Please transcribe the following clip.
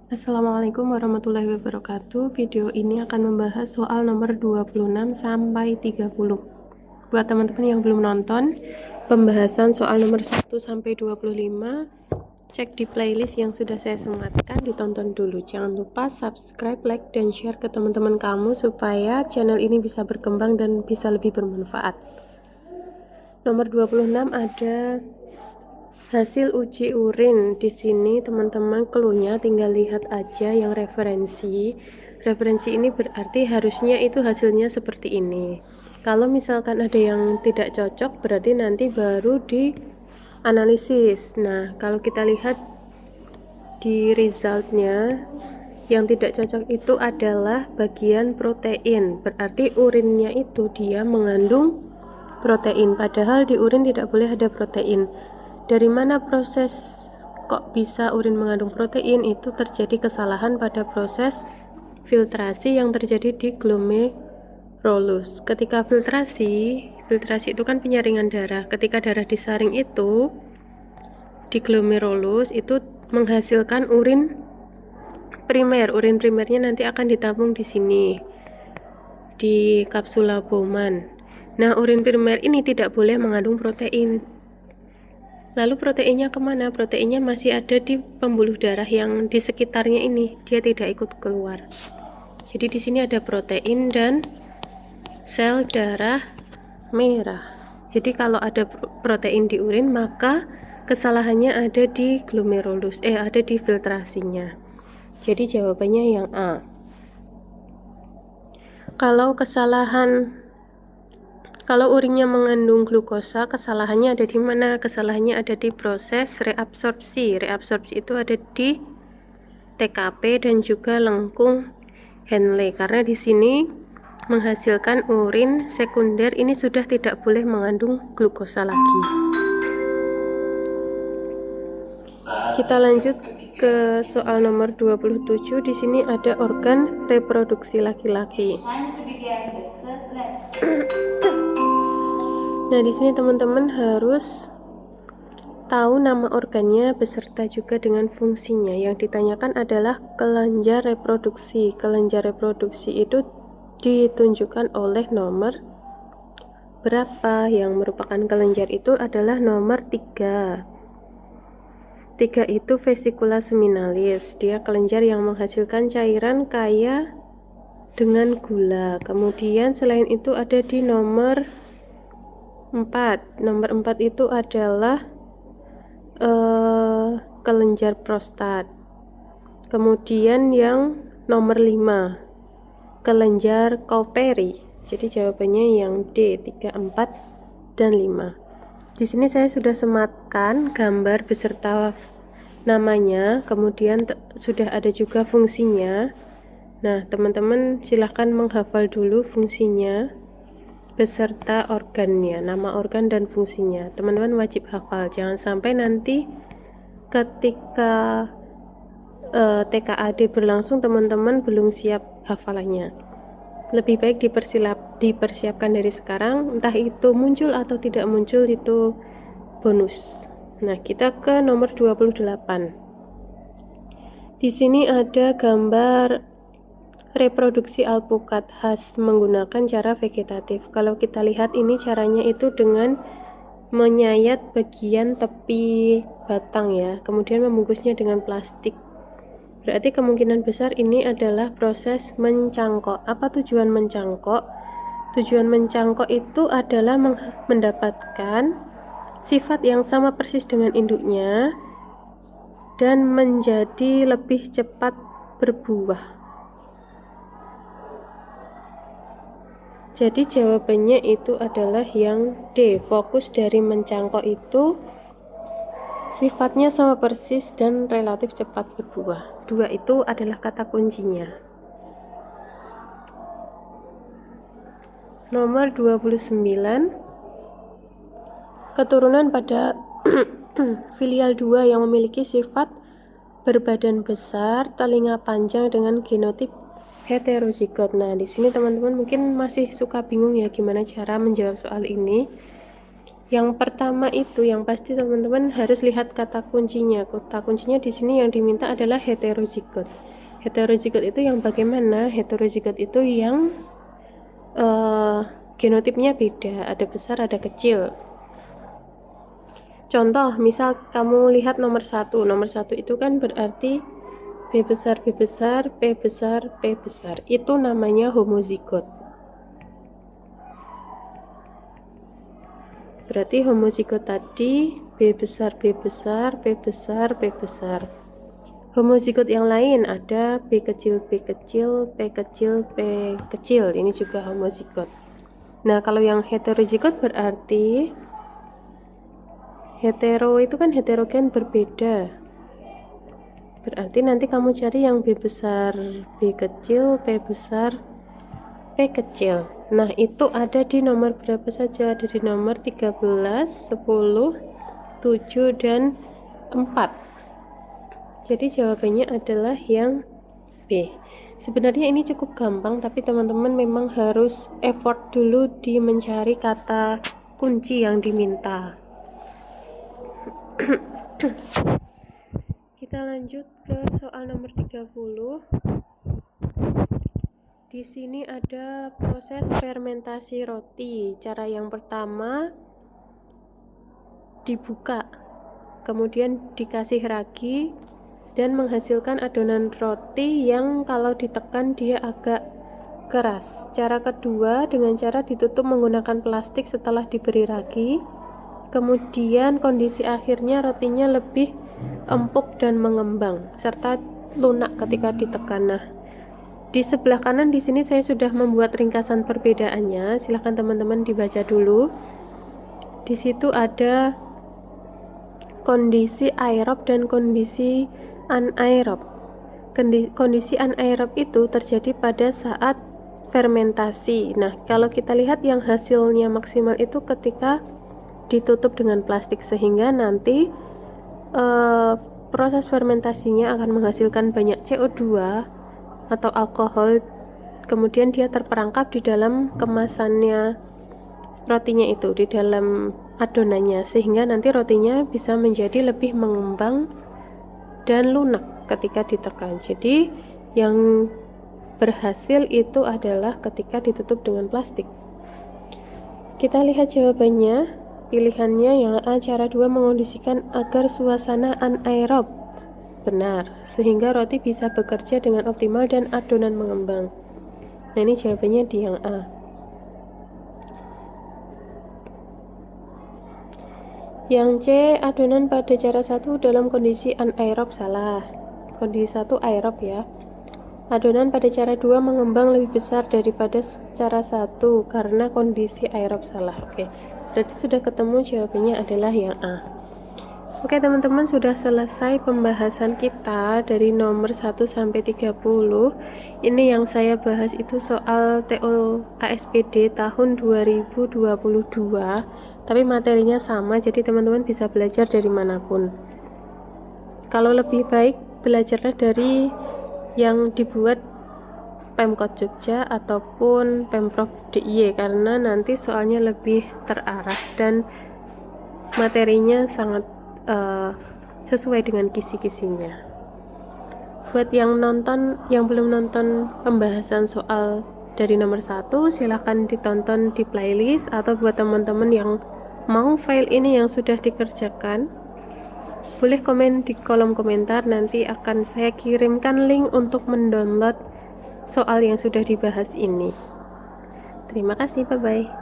Assalamualaikum warahmatullahi wabarakatuh. Video ini akan membahas soal nomor 26 sampai 30. Buat teman-teman yang belum nonton pembahasan soal nomor 1 sampai 25, cek di playlist yang sudah saya sematkan, ditonton dulu. Jangan lupa subscribe, like, dan share ke teman-teman kamu supaya channel ini bisa berkembang dan bisa lebih bermanfaat. Nomor 26 ada hasil uji urin. Di sini teman-teman cluenya tinggal lihat aja yang referensi. Referensi ini berarti harusnya itu hasilnya seperti ini. Kalau misalkan ada yang tidak cocok, berarti nanti baru dianalisis. Nah, kalau kita lihat di resultnya, yang tidak cocok itu adalah bagian protein. Berarti urinnya itu dia mengandung protein, padahal di urin tidak boleh ada protein. Dari mana proses kok bisa urin mengandung protein? Itu terjadi kesalahan pada proses filtrasi yang terjadi di glomerulus. Ketika filtrasi itu kan penyaringan darah. Ketika darah disaring itu di glomerulus itu menghasilkan urin primer. Urin primernya nanti akan ditampung di sini di kapsula Bowman. Nah, urin primer ini tidak boleh mengandung protein. Lalu proteinnya kemana? Proteinnya masih ada di pembuluh darah yang di sekitarnya ini, dia tidak ikut keluar. Jadi di sini ada protein dan sel darah merah. Jadi kalau ada protein di urin, maka kesalahannya ada di glomerulus, ada di filtrasinya. Jadi jawabannya yang A. Kalau urinnya mengandung glukosa, kesalahannya ada di mana? Kesalahannya ada di proses reabsorpsi. Reabsorpsi itu ada di TKP dan juga lengkung Henle. Karena di sini menghasilkan urin sekunder, ini sudah tidak boleh mengandung glukosa lagi. Kita lanjut ke soal nomor 27. Di sini ada organ reproduksi laki-laki. Nah, di sini teman-teman harus tahu nama organnya beserta juga dengan fungsinya. Yang ditanyakan adalah kelenjar reproduksi. Kelenjar reproduksi itu ditunjukkan oleh nomor berapa. Yang merupakan kelenjar itu adalah nomor 3. 3 itu vesicula seminalis. Dia kelenjar yang menghasilkan cairan kaya dengan gula. Kemudian selain itu ada di nomor 4. Nomor 4 itu adalah kelenjar prostat. Kemudian yang nomor 5, kelenjar Kolperi. Jadi jawabannya yang D, 3, 4, dan 5. Di sini saya sudah sematkan gambar beserta namanya, kemudian sudah ada juga fungsinya. Nah, teman-teman silahkan menghafal dulu fungsinya beserta organnya, nama organ dan fungsinya. Teman-teman wajib hafal, jangan sampai nanti ketika TKAD berlangsung teman-teman belum siap hafalannya. Lebih baik dipersiapkan dari sekarang, entah itu muncul atau tidak muncul itu bonus. Nah, kita ke nomor 28. Di sini ada gambar reproduksi alpukat khas menggunakan cara vegetatif. Kalau kita lihat ini caranya itu dengan menyayat bagian tepi batang ya, kemudian membungkusnya dengan plastik. Berarti kemungkinan besar ini adalah proses mencangkok. Apa tujuan mencangkok? Tujuan mencangkok itu adalah mendapatkan sifat yang sama persis dengan induknya dan menjadi lebih cepat berbuah. Jadi jawabannya itu adalah yang D. Fokus dari mencangkok itu sifatnya sama persis dan relatif cepat berbuah. 2 itu adalah kata kuncinya. Nomor 29. Keturunan pada filial 2 yang memiliki sifat berbadan besar, telinga panjang dengan genotip heterozigot. Nah, di sini teman-teman mungkin masih suka bingung ya gimana cara menjawab soal ini. Yang pertama itu yang pasti teman-teman harus lihat kata kuncinya. Kata kuncinya di sini yang diminta adalah heterozigot. Heterozigot itu yang bagaimana? Heterozigot itu yang genotipnya beda, ada besar ada kecil. Contoh, misal kamu lihat nomor 1 itu kan berarti B besar, B besar, P besar, P besar. Itu namanya homozigot. Berarti homozigot tadi B besar, B besar, P besar, P besar. Homozigot yang lain ada B kecil, P kecil, P kecil, P kecil. Ini juga homozigot. Nah, kalau yang heterozigot berarti hetero itu kan heterogen, berbeda. Berarti nanti kamu cari yang B besar, B kecil, P besar, P kecil. Nah, itu ada di nomor berapa saja? Ada di nomor 13, 10, 7, dan 4. Jadi jawabannya adalah yang B. Sebenarnya ini cukup gampang, tapi teman-teman memang harus effort dulu di mencari kata kunci yang diminta. Kita lanjut ke soal nomor 30. Di sini ada proses fermentasi roti. Cara yang pertama dibuka, kemudian dikasih ragi dan menghasilkan adonan roti yang kalau ditekan dia agak keras. Cara kedua dengan cara ditutup menggunakan plastik setelah diberi ragi. Kemudian kondisi akhirnya rotinya lebih empuk dan mengembang serta lunak ketika ditekan. Nah, di sebelah kanan di sini saya sudah membuat ringkasan perbedaannya. Silahkan teman-teman dibaca dulu. Di situ ada kondisi aerob dan kondisi anaerob. Kondisi anaerob itu terjadi pada saat fermentasi. Nah, kalau kita lihat yang hasilnya maksimal itu ketika ditutup dengan plastik, sehingga nanti proses fermentasinya akan menghasilkan banyak CO2 atau alkohol, kemudian dia terperangkap di dalam kemasannya rotinya itu, di dalam adonannya, sehingga nanti rotinya bisa menjadi lebih mengembang dan lunak ketika ditekan. Jadi yang berhasil itu adalah ketika ditutup dengan plastik. Kita lihat jawabannya. Pilihannya yang A, cara 2 mengondisikan agar suasana anaerob. Benar, sehingga roti bisa bekerja dengan optimal dan adonan mengembang. Nah, ini jawabannya di yang A. Yang C, adonan pada cara 1 dalam kondisi anaerob. Salah. Kondisi 1 aerob ya. Adonan pada cara 2 mengembang lebih besar daripada cara 1 karena kondisi aerob. Salah. Oke. Berarti sudah ketemu, jawabannya adalah yang A. Oke teman-teman, sudah selesai pembahasan kita dari nomor 1 sampai 30. Ini yang saya bahas itu soal TO ASPD tahun 2022. Tapi materinya sama, jadi teman-teman bisa belajar dari manapun. Kalau lebih baik, belajarlah dari yang dibuat Pemkot Jogja ataupun Pemprov DIY, karena nanti soalnya lebih terarah dan materinya sangat sesuai dengan kisi-kisinya. Buat yang belum nonton pembahasan soal dari nomor 1, silahkan ditonton di playlist, atau buat teman-teman yang mau file ini yang sudah dikerjakan, boleh komen di kolom komentar, nanti akan saya kirimkan link untuk mendownload soal yang sudah dibahas ini. Terima kasih, bye-bye.